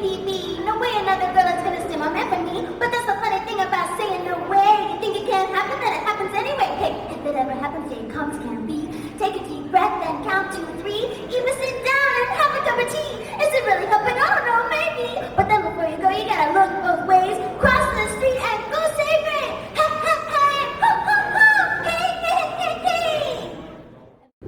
APB. No way another girl is gonna steal my man from me. But that's the funny thing about saying no way. You think it can't happen, then it happens anyway. Hey, if it ever happens, here it comes, can be. Take a deep breath, then count 2, 3. Even sit down and have a cup of tea. Is it really helping? I don't know, maybe. But then before you go, you gotta look both ways. Cross the street and go save it. Ha ha ha! Ho ho ho! Hey hey hey hey!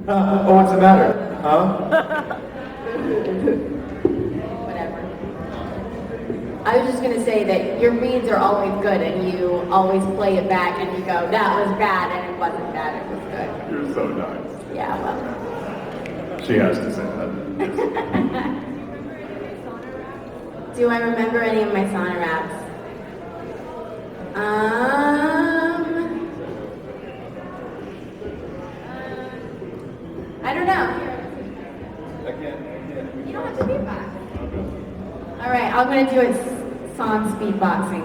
Oh, what's the matter? Huh? Whatever. I was just gonna say that your reads are always good, and you always play it back, and you go, "That was bad," and it wasn't bad. It was good. You're so nice. Yeah, well. She has to say that. Do I remember any of my sauna raps? I don't know. I can't. You don't have to beatbox. All right, I'm gonna do a song speedboxing.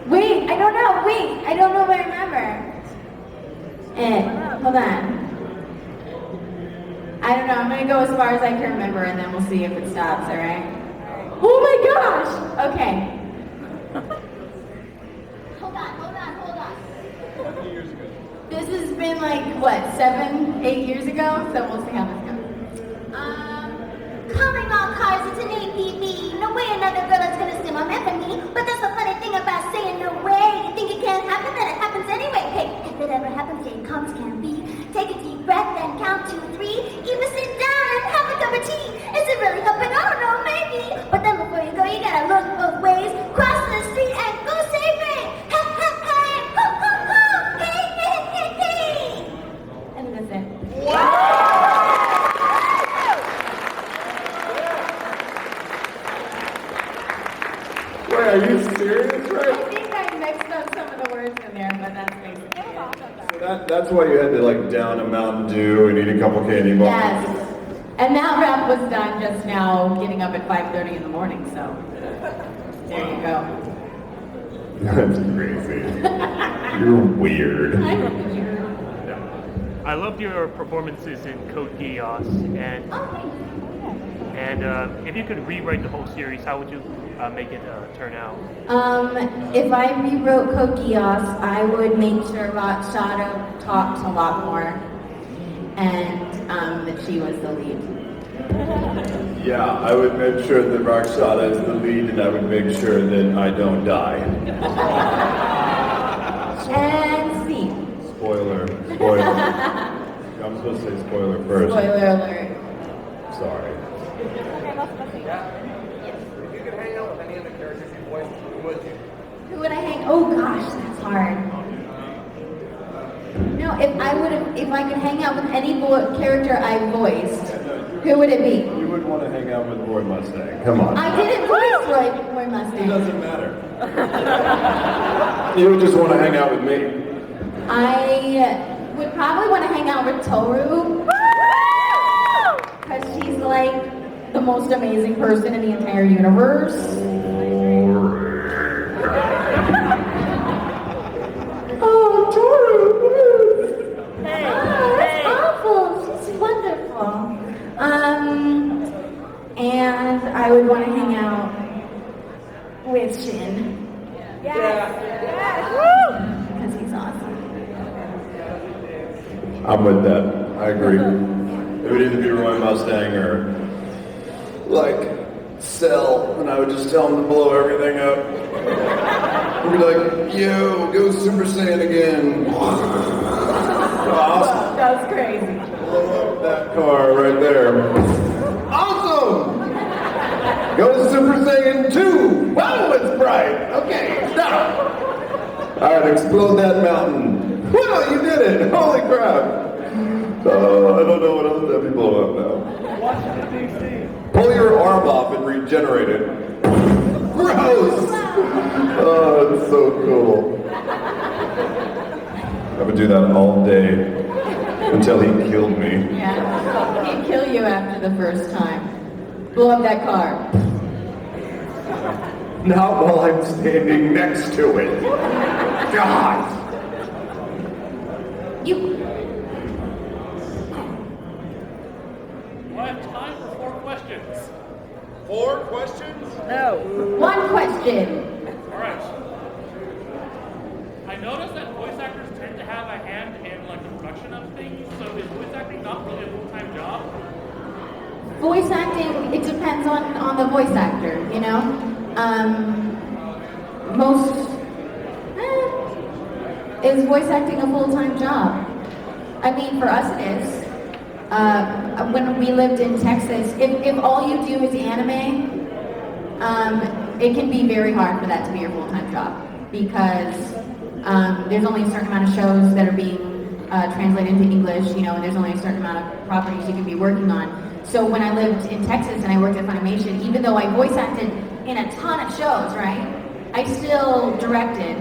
Wait, I don't know. Wait, I don't know if I remember. Hold on. I don't know. I'm gonna go as far as I can remember, and then we'll see if it stops. All right. Oh my gosh. Okay. Hold on. This has been like what, 7, 8 years ago. So we'll see how this goes. Calling all cars, it's an APB. No way another girl is gonna steal my man from me. But that's the funny thing about saying no way. You think it can't happen, then it happens anyway. Hey, if it ever happens, here it comes, can be. Take a deep breath, then count 2, 3. Even sit down and have a cup of tea. Is it really helping? I don't know, maybe. But then before you go, you gotta look both ways. Cross the street and go save it. Ha ha ha! Ho ho ho! Hey hey hey hey! And that's it. Wait, are you serious, I right? think I mixed up some of the words in there, but that's basically it. So that's why you had to like down a Mountain Dew and eat a couple candy bars. Yes. And that rap was done just now, getting up at 5:30 in the morning, so there you go. That's crazy. You're weird. I'm weird. I loved your performances in Code Geass, and Oh, thanks. if you could rewrite the whole series, how would you make it turn out? If I rewrote Code Geass, I would make sure Shadow talked a lot more, and that she was the lead. Yeah, I would make sure that Rakshata is the lead, and I would make sure that I don't die. And C. Spoiler. I'm supposed to say spoiler first. Spoiler alert. Sorry. If you could hang out with any of the characters you voiced, who would you? Who would I hang? Oh gosh, that's hard. No, if I could hang out with any character I voiced, who would it be? You would want to hang out with Roy Mustang. Come on. I didn't voice Roy It Mustang. doesn't matter. You would just want to hang out with me. I would probably want to hang out with Toru, because she's like the most amazing person in the entire universe. Oh, Toru! That's awful. She's wonderful. And I would want to hang out with Shin. Because he's awesome. I'm with that. I agree. It would either be Roy Mustang or like Cell, and I would just tell him to blow everything up. I'd be like, yo, go Super Saiyan again. Awesome. That was crazy. Blow up that car right there. Awesome! Go to Super Saiyan 2! Wow, it's bright! Okay, stop! Alright, explode that mountain. Wow, you did it! Holy crap! I don't know what else to have me blow up now. Washington, D.C. Pull your arm off and regenerate it. Gross! Oh, it's so cool. I would do that all day until he killed me. Yeah. He'd kill you after the first time. Blow up that car. Not while I'm standing next to it. God! You. We'll have time for 4 questions. 4 questions? No. One question. Alright. I noticed that voice actors tend to have a hand in like the production of things, so is voice acting not really a full-time job? Voice acting, it depends on the voice actor, you know? Is voice acting a full-time job? I mean, for us it is. When we lived in Texas, if all you do is anime, it can be very hard for that to be your full-time job because there's only a certain amount of shows that are being translated into English, you know, and there's only a certain amount of properties you can be working on. So when I lived in Texas and I worked at Funimation, even though I voice acted in a ton of shows, right, I still directed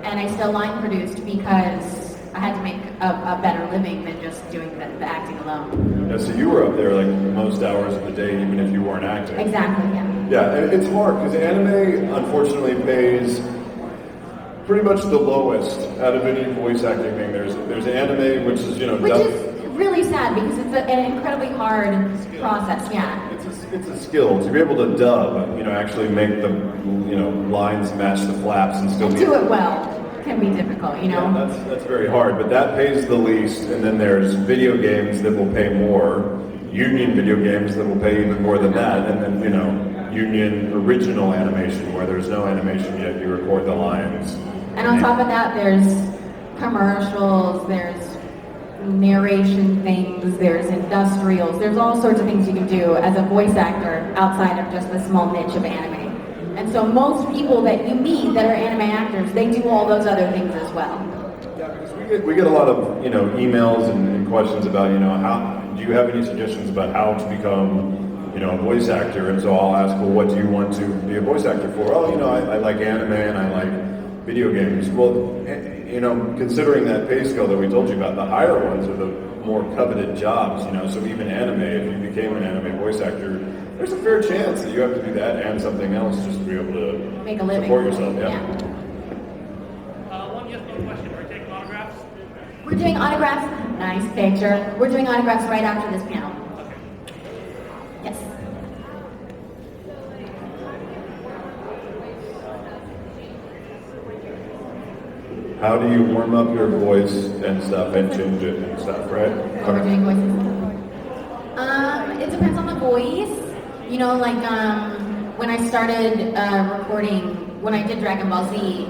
and I still line produced because I had to make a better living than just doing the acting alone. Yeah, so you were up there like most hours of the day, even if you weren't acting. Exactly, yeah. Yeah, and it's hard because anime unfortunately pays pretty much the lowest out of any voice acting thing. There's anime, which is, you know, which is really sad because it's an incredibly hard process. Yeah. It's a skill to be able to dub. You know, actually make the lines match the flaps and still do it well. Can be difficult, you know. Yeah, that's very hard, but that pays the least. And then there's video games that will pay more. Union video games that will pay even more than that, and then union original animation where there's no animation yet. You record the lines. And on top of that, there's commercials, there's narration things, there's industrials, there's all sorts of things you can do as a voice actor outside of just the small niche of anime. And so most people that you meet that are anime actors, they do all those other things as well. Yeah, because we get a lot of emails and questions about how do you have any suggestions about how to become a voice actor? And so I'll ask, well, what do you want to be a voice actor for? Oh, I like anime and I like video games. Well, considering that pay scale that we told you about, the higher ones are the more coveted jobs. So even anime, if you became an anime voice actor, there's a fair chance that you have to do that and something else just to be able to make a living, support yourself. Yeah. One yes, no question. Are we taking autographs? We're doing autographs. Nice picture. We're doing autographs right after this panel. Yes. How do you warm up your voice and stuff and change it and stuff, right? What we're doing voices? It depends on the voice. When I started recording, when I did Dragon Ball Z,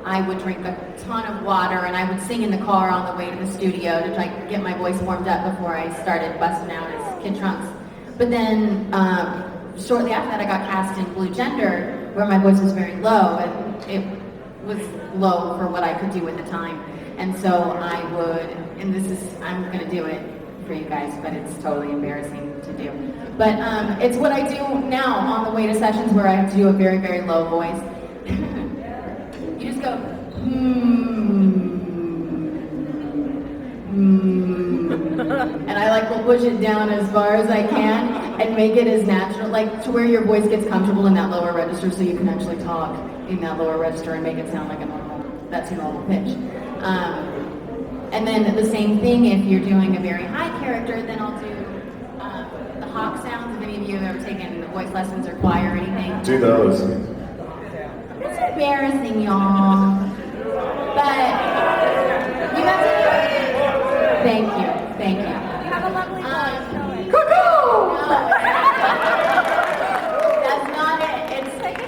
I would drink a ton of water and I would sing in the car on the way to the studio to try to get my voice warmed up before I started busting out as Kid Trunks. But then shortly after that I got cast in Blue Gender, where my voice was very low and it was low for what I could do at the time. And so I would, and I'm gonna do it for you guys, but it's totally embarrassing to do. But it's what I do now on the way to sessions where I have to do a very, very low voice. You just go, and I will push it down as far as I can and make it as natural, to where your voice gets comfortable in that lower register so you can actually talk in that lower register and make it sound like that's your normal pitch. And then the same thing, if you're doing a very high character, then I'll do the hawk sounds. If any of you have ever taken voice lessons or choir or anything. Do those. It's embarrassing, y'all. But you have to do it. Thank you. You have a lovely voice. Cuckoo! No, that's not it. It's like a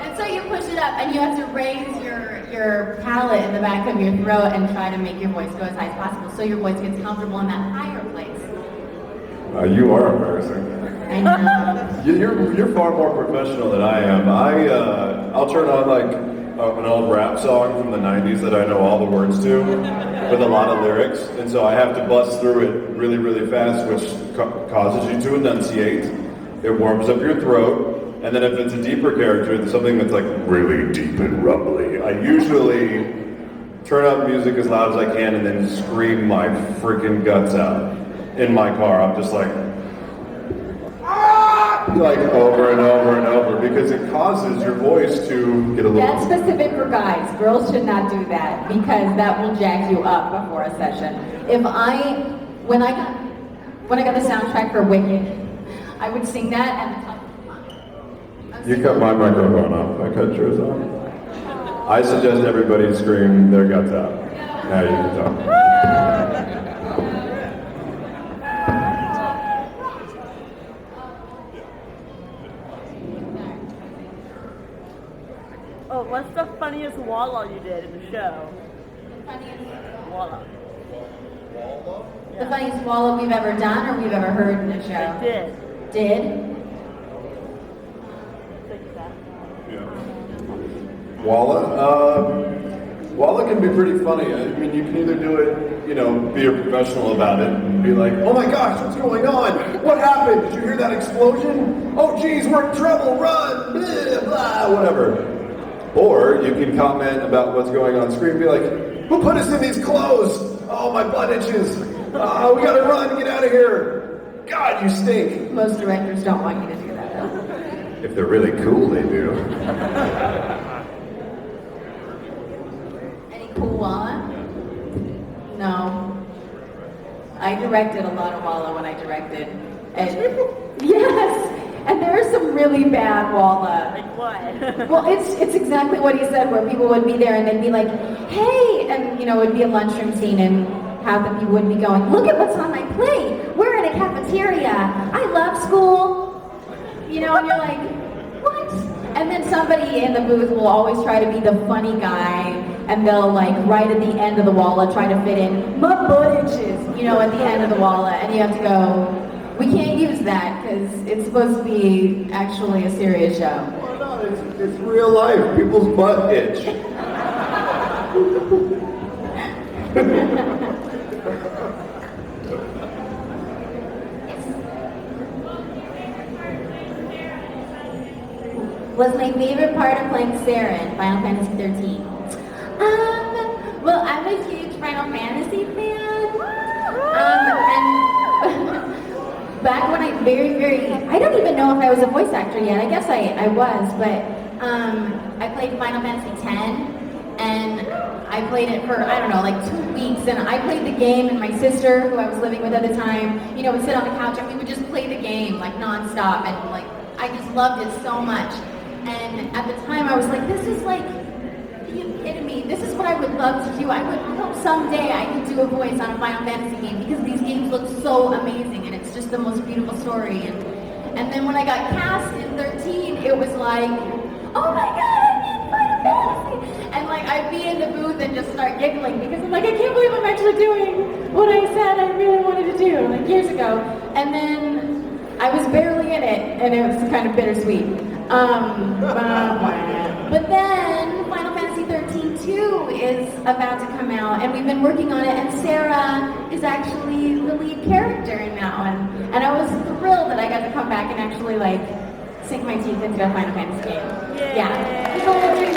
and so you push it up, and you have to raise your palate in the back of your throat and try to make your voice go as high as possible, so your voice gets comfortable in that higher place. You are embarrassing. I know. You're far more professional than I am. I'll turn on an old rap song from the 90s that I know all the words to with a lot of lyrics, and so I have to bust through it really, really fast, which causes you to enunciate. It warms up your throat, and then if it's a deeper character, it's something that's really deep and rumbly, I usually turn up music as loud as I can and then scream my freaking guts out in my car. I'm just over and over and over, because it causes your voice to get a little... That's specific for guys. Girls should not do that, because that will jack you up before a session. When I got when I got the soundtrack for Wicked, I would sing that at the top. You cut my microphone off. I cut yours off. I suggest everybody scream their guts out. Now you can talk. Oh, what's the funniest walla you did in the show? Walla. The funniest walla we've ever done or we've ever heard in the show? I did. Did? Walla can be pretty funny. I mean, you can either do it, be a professional about it and be like, oh my gosh, what's going on? What happened? Did you hear that explosion? Oh geez, we're in trouble, run, blah, blah, whatever. Or you can comment about what's going on screen and be like, who put us in these clothes? Oh, my butt itches. We gotta run, get out of here. God, you stink. Most directors don't want you to do that, though. If they're really cool, they do. Any cool walla? No. I directed a lot of walla when I directed. And yes! And there are some really bad walla. Like what? Well, it's exactly what he said, where people would be there and they'd be like, hey! And, it would be a lunchroom scene and half the people would be going, look at what's on my plate! We're in a cafeteria! I love school! And you're like, what? And then somebody in the booth will always try to be the funny guy, and they'll right at the end of the walla try to fit in, my butt itches, at the end of the walla, and you have to go, we can't use that because it's supposed to be actually a serious show. Well, no, it's real life. People's butt itch. Was my favorite part of playing Sarah in Final Fantasy 13? Well, I'm a huge Final Fantasy fan. And back when I I don't even know if I was a voice actor yet. I guess I was, but I played Final Fantasy 10, and I played it for, 2 weeks, and I played the game, and my sister, who I was living with at the time, would sit on the couch, and we would just play the game, nonstop, and, I just loved it so much. And at the time, I was like, this is are you kidding me? This is what I would love to do. I hope someday I could do a voice on a Final Fantasy game because these games look so amazing and it's just the most beautiful story. And then when I got cast in 13, it was like, oh my god, I'm in Final Fantasy! And I'd be in the booth and just start giggling because I'm like, I can't believe I'm actually doing what I said I really wanted to do, years ago. And then I was barely in it and it was kind of bittersweet. But then Final Fantasy 13 2 is about to come out, and we've been working on it, and Sarah is actually the lead character in that one. And I was thrilled that I got to come back and actually sink my teeth into a Final Fantasy game. Yay. Yeah. It's a little dream